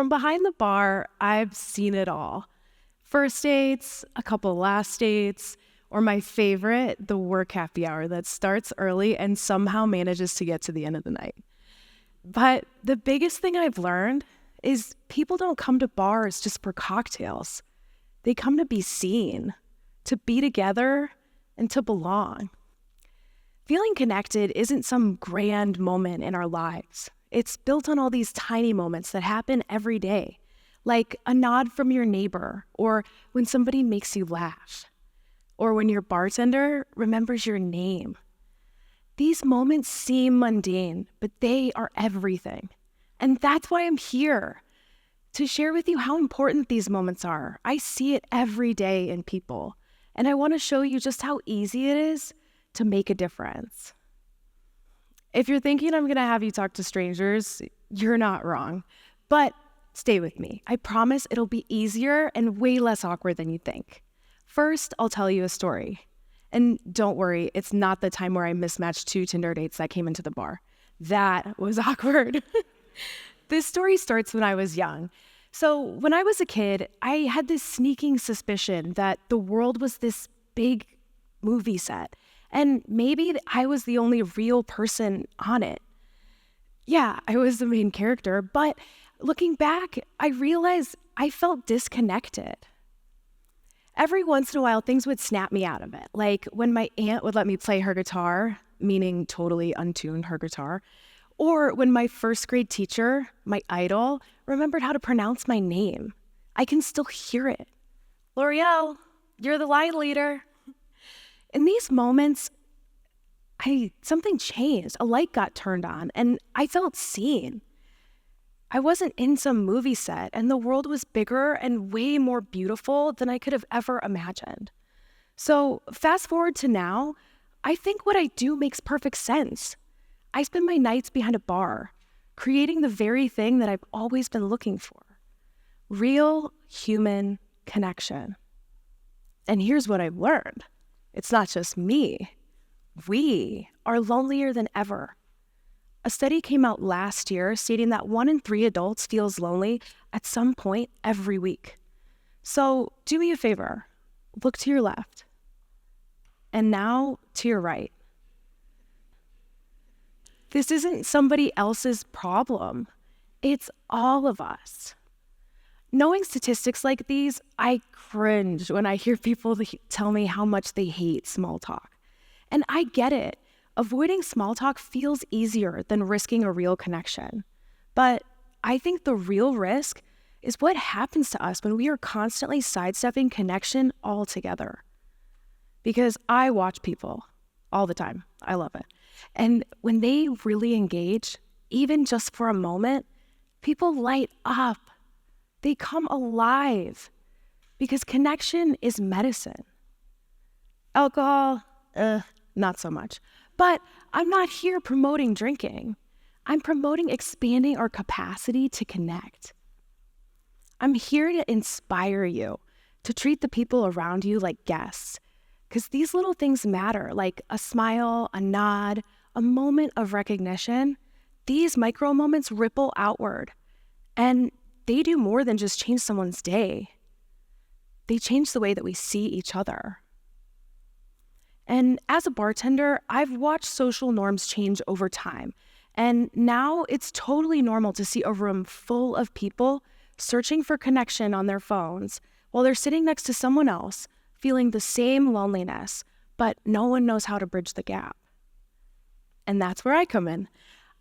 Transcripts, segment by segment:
From behind the bar, I've seen it all. First dates, a couple last dates, or my favorite, the work happy hour that starts early and somehow manages to get to the end of the night. But the biggest thing I've learned is people don't come to bars just for cocktails. They come to be seen, to be together, and to belong. Feeling connected isn't some grand moment in our lives. It's built on all these tiny moments that happen every day, like a nod from your neighbor, or when somebody makes you laugh, or when your bartender remembers your name. These moments seem mundane, but they are everything. And that's why I'm here, to share with you how important these moments are. I see it every day in people, and I want to show you just how easy it is to make a difference. If you're thinking I'm going to have you talk to strangers, you're not wrong. But stay with me. I promise it'll be easier and way less awkward than you think. First, I'll tell you a story. And don't worry, it's not the time where I mismatched 2 Tinder dates that came into the bar. That was awkward. This story starts when I was young. So when I was a kid, I had this sneaking suspicion that the world was this big movie set. And maybe I was the only real person on it. Yeah, I was the main character, but looking back, I realized I felt disconnected. Every once in a while, things would snap me out of it, like when my aunt would let me play her guitar, meaning totally untuned her guitar, or when my first grade teacher, my idol, remembered how to pronounce my name. I can still hear it. Laureal, you're the line leader. In these moments, something changed. A light got turned on, and I felt seen. I wasn't in some movie set, and the world was bigger and way more beautiful than I could have ever imagined. So fast forward to now, I think what I do makes perfect sense. I spend my nights behind a bar, creating the very thing that I've always been looking for: real human connection. And here's what I've learned. It's not just me. We are lonelier than ever. A study came out last year stating that 1 in 3 adults feels lonely at some point every week. So do me a favor, look to your left, and now to your right. This isn't somebody else's problem. It's all of us. Knowing statistics like these, I cringe when I hear people tell me how much they hate small talk. And I get it. Avoiding small talk feels easier than risking a real connection. But I think the real risk is what happens to us when we are constantly sidestepping connection altogether. Because I watch people all the time. I love it. And when they really engage, even just for a moment, people light up. They come alive because connection is medicine. Alcohol, not so much. But I'm not here promoting drinking. I'm promoting expanding our capacity to connect. I'm here to inspire you to treat the people around you like guests, because these little things matter, like a smile, a nod, a moment of recognition. These micro moments ripple outward, and they do more than just change someone's day. They change the way that we see each other. And as a bartender, I've watched social norms change over time. And now it's totally normal to see a room full of people searching for connection on their phones while they're sitting next to someone else feeling the same loneliness, but no one knows how to bridge the gap. And that's where I come in.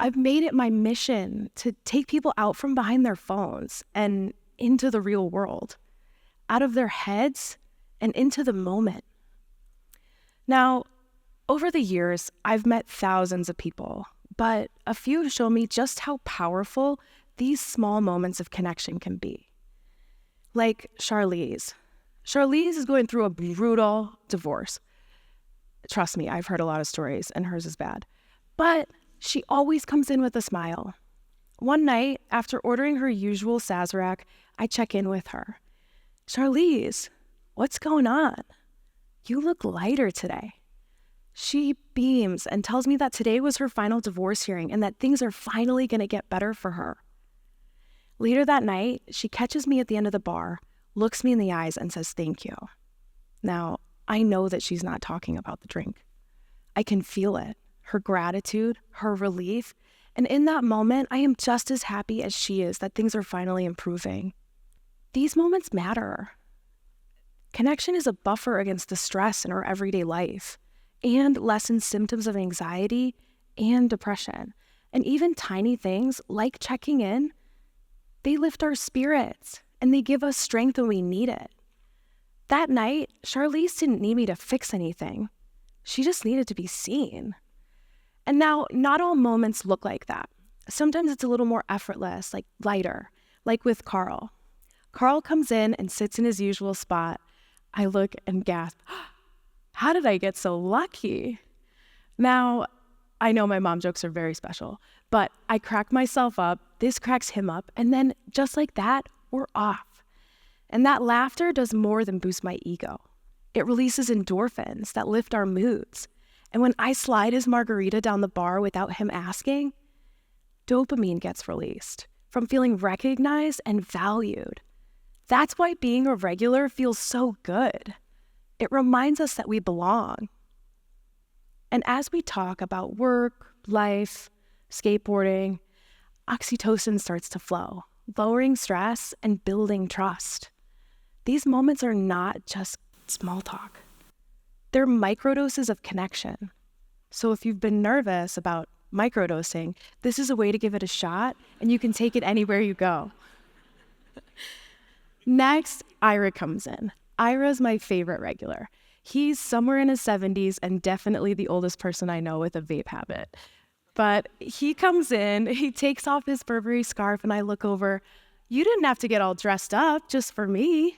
I've made it my mission to take people out from behind their phones and into the real world, out of their heads and into the moment. Now, over the years, I've met thousands of people, but a few show me just how powerful these small moments of connection can be. Like Charlize. Charlize is going through a brutal divorce. Trust me, I've heard a lot of stories, and hers is bad. But she always comes in with a smile. One night, after ordering her usual Sazerac, I check in with her. Charlize, what's going on? You look lighter today. She beams and tells me that today was her final divorce hearing and that things are finally going to get better for her. Later that night, she catches me at the end of the bar, looks me in the eyes, and says, "Thank you." Now, I know that she's not talking about the drink. I can feel it, her gratitude, her relief, and in that moment, I am just as happy as she is that things are finally improving. These moments matter. Connection is a buffer against the stress in our everyday life and lessens symptoms of anxiety and depression. And even tiny things like checking in, they lift our spirits and they give us strength when we need it. That night, Charlize didn't need me to fix anything. She just needed to be seen. And now, not all moments look like that. Sometimes it's a little more effortless, like lighter, like with Carl. Carl comes in and sits in his usual spot. I look and gasp, how did I get so lucky? Now, I know my mom jokes are very special, but I crack myself up, this cracks him up, and then just like that, we're off. And that laughter does more than boost my ego. It releases endorphins that lift our moods. And when I slide his margarita down the bar without him asking, dopamine gets released from feeling recognized and valued. That's why being a regular feels so good. It reminds us that we belong. And as we talk about work, life, skateboarding, oxytocin starts to flow, lowering stress and building trust. These moments are not just small talk. They're microdoses of connection. So if you've been nervous about microdosing, this is a way to give it a shot, and you can take it anywhere you go. Next, Ira comes in. Ira's my favorite regular. He's somewhere in his 70s and definitely the oldest person I know with a vape habit. But he comes in, he takes off his Burberry scarf, and I look over. You didn't have to get all dressed up just for me.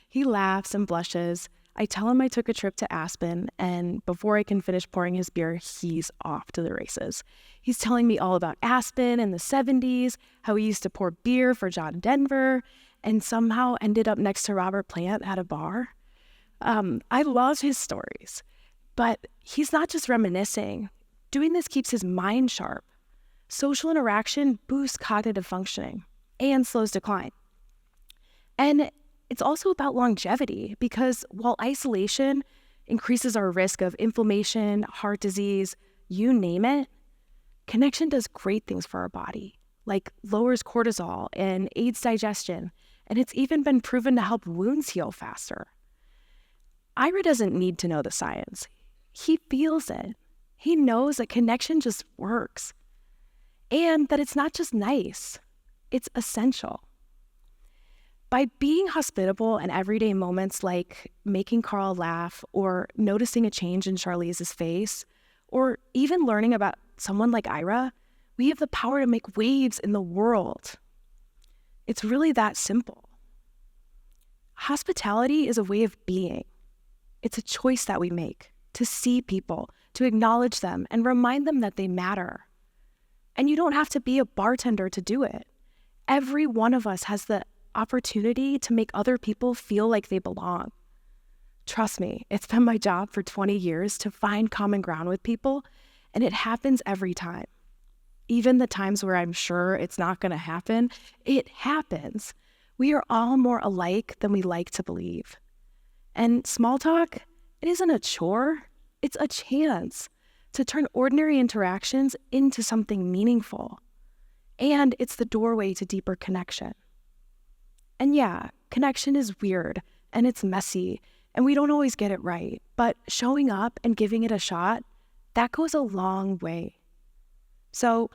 He laughs and blushes. I tell him I took a trip to Aspen, and before I can finish pouring his beer, he's off to the races. He's telling me all about Aspen in the 70s, how he used to pour beer for John Denver, and somehow ended up next to Robert Plant at a bar. I love his stories, but he's not just reminiscing. Doing this keeps his mind sharp. Social interaction boosts cognitive functioning and slows decline. And it's also about longevity, because while isolation increases our risk of inflammation, heart disease, you name it, connection does great things for our body, like lowers cortisol and aids digestion, and it's even been proven to help wounds heal faster. Ira doesn't need to know the science. He feels it. He knows that connection just works, and that it's not just nice, it's essential. By being hospitable in everyday moments like making Carl laugh or noticing a change in Charlize's face, or even learning about someone like Ira, we have the power to make waves in the world. It's really that simple. Hospitality is a way of being. It's a choice that we make to see people, to acknowledge them, and remind them that they matter. And you don't have to be a bartender to do it. Every one of us has the opportunity to make other people feel like they belong. Trust me, it's been my job for 20 years to find common ground with people, and it happens every time. Even the times where I'm sure it's not going to happen, it happens. We are all more alike than we like to believe. And small talk, it isn't a chore, it's a chance to turn ordinary interactions into something meaningful. And it's the doorway to deeper connection. And yeah, connection is weird and it's messy and we don't always get it right, but showing up and giving it a shot, that goes a long way. So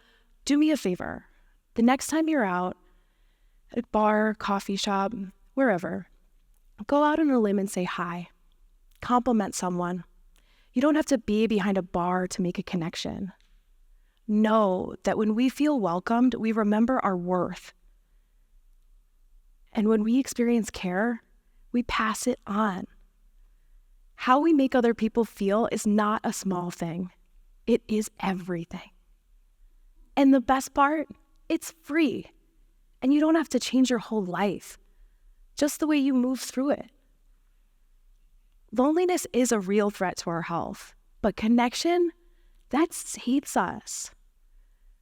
do me a favor. The next time you're out at a bar, coffee shop, wherever, go out on a limb and say hi. Compliment someone. You don't have to be behind a bar to make a connection. Know that when we feel welcomed, we remember our worth. And when we experience care, we pass it on. How we make other people feel is not a small thing. It is everything. And the best part, it's free. And you don't have to change your whole life, just the way you move through it. Loneliness is a real threat to our health, but connection, that saves us.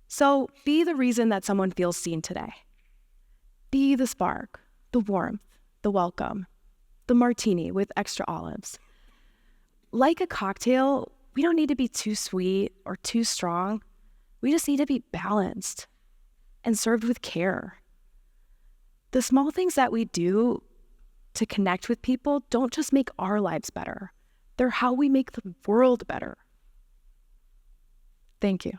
So be the reason that someone feels seen today. Be the spark, the warmth, the welcome, the martini with extra olives. Like a cocktail, we don't need to be too sweet or too strong. We just need to be balanced and served with care. The small things that we do to connect with people don't just make our lives better. They're how we make the world better. Thank you.